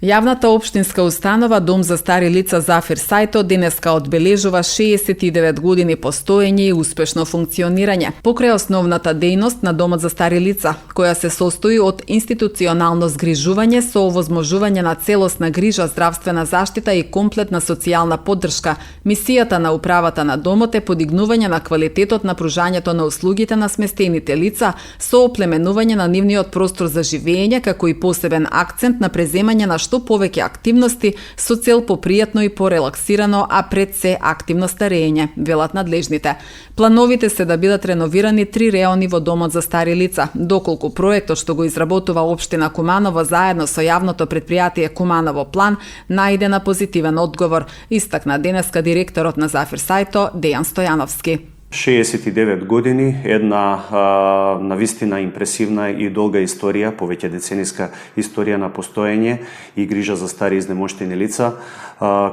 Јавната општинска установа Дом за стари лица Зафир Сајто денеска одбележува 69 години постоење и успешно функционирање. Покрај основната дејност на Домот за стари лица, која се состои од институционално згрижување со овозможување на целосна грижа, здравствена заштита и комплетна социјална поддршка, мисијата на управата на домот е подигнување на квалитетот на пружањето на услугите на сместените лица со оплеменување на нивниот простор за живење, како и посебен акцент на преземање на што повеќе активности со цел попријатно и порелаксирано, а пред се активно старење, велат надлежните. Плановите се да бидат реновирани 3 реони во Домот за стари лица, доколку проектот што го изработува општина Куманово заедно со јавното предпријатие Куманово План најде на позитивен одговор, истакна денеска директорот на Зафир Сајто Дејан Стојановски. 69 години, една навистина импресивна и долга историја, повеќе децениска историја на постоење и грижа за стари изнемоштени лица.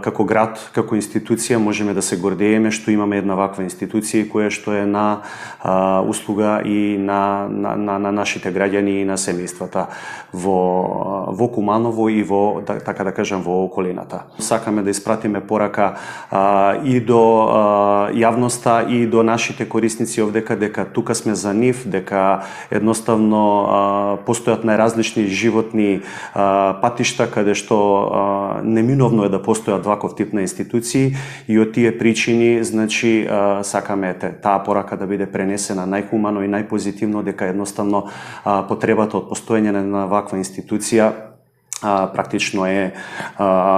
Како град, како институција можеме да се гордееме што имаме една ваква институција која што е на услуга и на нашите граѓани и на семејствата во Куманово и во, така да кажам, во околината. Сакаме да испратиме порака и до јавноста и до нашите корисници овдека дека тука сме за нив, дека едноставно постојат најразлични животни патишта каде што неминовно е да постојат ваков тип на институции и од тие причини, значи, сакаме таа порака да биде пренесена најхумано и најпозитивно, дека едноставно потребата од постоење на ваква институција практично е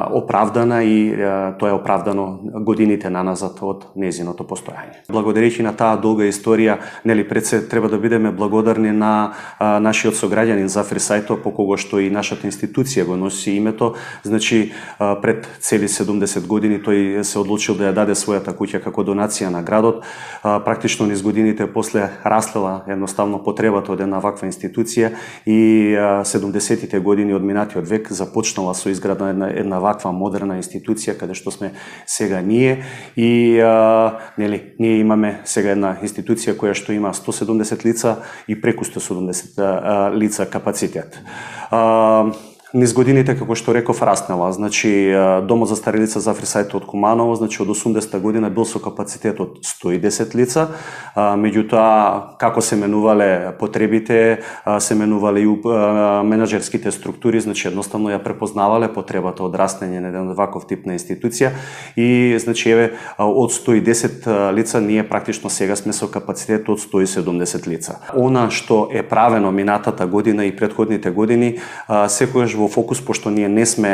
оправдана и тоа е оправдано годините наназад од незиното постојање. Благодарејќи на таа долга историја, нели, пред се треба да бидеме благодарни на нашиот сограѓанин Зафир Сајто, по кого што и нашата институција го носи името. Значи, пред цели 70 години тој се одлучил да ја даде својата куќа како донација на градот. Практично низ годините после раслела едноставно потребата од една ваква институција и 70-тите години од минатиот век започнала со изграда на една ваква модерна институција каде што сме сега ние и нели, ние имаме сега една институција која што има 170 лица и преку 170 лица капацитет. Низ годините, како што реков, раснела. Значи, Домот за стари лица Зафир Сајто од Куманово, значи од 80-та година бил со капацитет од 110 лица. Меѓутоа, како се менувале потребите, се менувале и менаџерските структури, значи едноставно ја препознавале потребата од растење на еден ваков тип на институција и значи еве од 110 лица ние практично сега сме со капацитет од 170 лица. Она што е правено минатата година и претходните години, секогаш во фокус, пошто ние не сме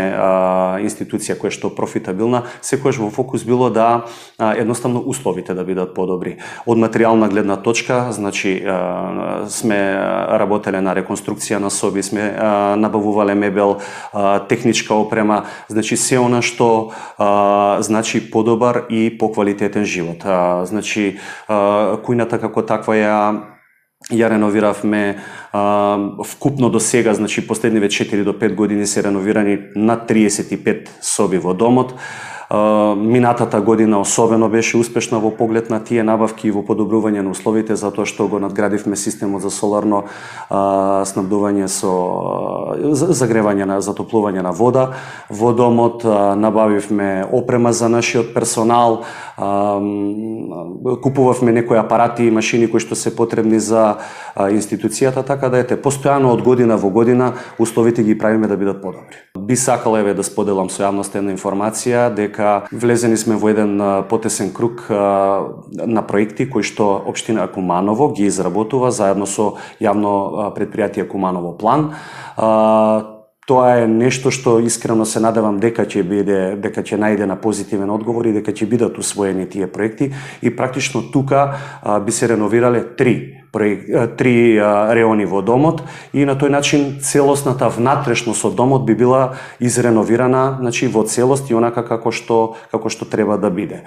институција која што профитабилна, секогаш во фокус било да едноставно условите да бидат подобри. Од материјална гледна точка, значи сме работеле на реконструкција на соби, сме набавувале мебел, техничка опрема, значи се она што значи подобар и поквалитетен живот. Значи кујната како таква ја реновиравме вкупно до сега, значи последниве 4 до 5 години се реновирани над 35 соби во домот. Минатата година особено беше успешна во поглед на тие набавки и во подобрување на условите, затоа што го надградивме системот за соларно снабдување со загревање на затоплување на вода во домот, набавивме опрема за нашиот персонал, купувавме некои апарати и машини кои што се потребни за институцијата, така да постојано од година во година условите ги правиме да бидат подобри. Би сакал да споделам со јавноста една информација дека влезени сме во еден потесен круг на проекти кои што општина Куманово ги изработува заедно со јавно предпријатие Куманово План. Тоа е нешто што искрено се надевам дека ќе најде на позитивен одговор и дека ќе бидат усвоени тие проекти и практично тука би се реновирале 3 реони во домот и на тој начин целосната внатрешност од домот би била изреновирана, значи во целост и онака како што треба да биде.